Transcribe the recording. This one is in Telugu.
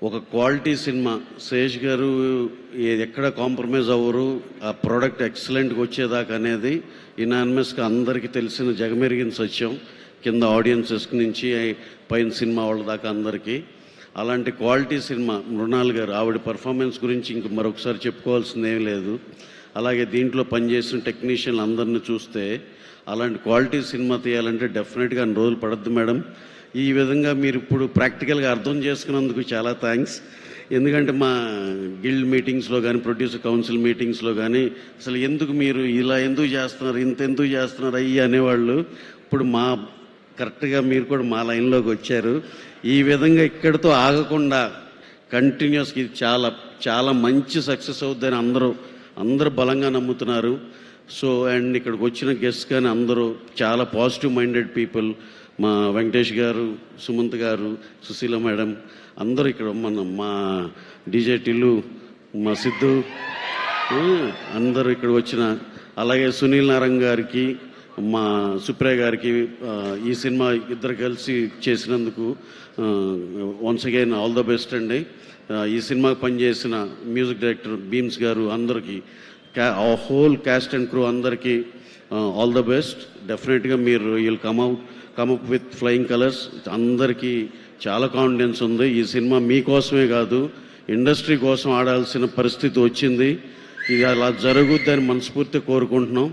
ఒక క్వాలిటీ సినిమా. శేష్ గారు ఎక్కడ కాంప్రమైజ్ అవ్వరు, ఆ ప్రోడక్ట్ ఎక్సలెంట్గా వచ్చేదాకా అనేది ఇనానిమస్గా అందరికీ తెలిసిన జగమెరిగిన సత్యం. కింద ఆడియన్సెస్ నుంచి పైన సినిమా వాళ్ళ దాకా అందరికీ. అలాంటి క్వాలిటీ సినిమా మృణాల్ గారు, ఆవిడ పర్ఫార్మెన్స్ గురించి ఇంక మరొకసారి చెప్పుకోవాల్సింది ఏం లేదు. అలాగే దీంట్లో పనిచేసిన టెక్నీషియన్లు అందరిని చూస్తే అలాంటి క్వాలిటీ సినిమా తీయాలంటే డెఫినెట్గా అన్ని రోజులు పడద్దు మేడం. ఈ విధంగా మీరు ఇప్పుడు ప్రాక్టికల్గా అర్థం చేసుకున్నందుకు చాలా థ్యాంక్స్. ఎందుకంటే మా గిల్డ్ మీటింగ్స్లో కానీ, ప్రొడ్యూసర్ కౌన్సిల్ మీటింగ్స్లో కానీ అసలు ఎందుకు మీరు ఇలా ఎందుకు చేస్తున్నారు, ఇంత ఎందుకు చేస్తున్నారు అయ్యి అనేవాళ్ళు. ఇప్పుడు కరెక్ట్గా మీరు కూడా మా లైన్లోకి వచ్చారు. ఈ విధంగా ఇక్కడితో ఆగకుండా కంటిన్యూస్గా ఇది చాలా చాలా మంచి సక్సెస్ అవుద్దని అందరూ బలంగా నమ్ముతున్నారు. సో అండ్ ఇక్కడికి వచ్చిన గెస్ట్ కానీ అందరూ చాలా పాజిటివ్ మైండెడ్ పీపుల్. మా వెంకటేష్ గారు, సుమంత్ గారు, సుశీల మేడం అందరూ ఇక్కడ మా డీజే టిల్లు, మా సిద్ధు అందరూ ఇక్కడ వచ్చిన, అలాగే సునీల్ నారాయణ గారికి, మా సుప్రియ గారికి ఈ సినిమా ఇద్దరు కలిసి చేసినందుకు once again all the best అండి. ఈ సినిమాకి పనిచేసిన మ్యూజిక్ డైరెక్టర్ బీమ్స్ గారు అందరికీ, హోల్ క్యాస్ట్ అండ్ క్రూ అందరికీ ఆల్ ద బెస్ట్. డెఫినెట్గా మీరు will come up with flying colours. అందరికీ చాలా కాన్ఫిడెన్స్ ఉంది. ఈ సినిమా మీకోసమే కాదు, ఇండస్ట్రీ కోసం ఆడాల్సిన పరిస్థితి వచ్చింది. ఇది అలా జరుగుద్దని మనస్ఫూర్తిగా కోరుకుంటున్నాం.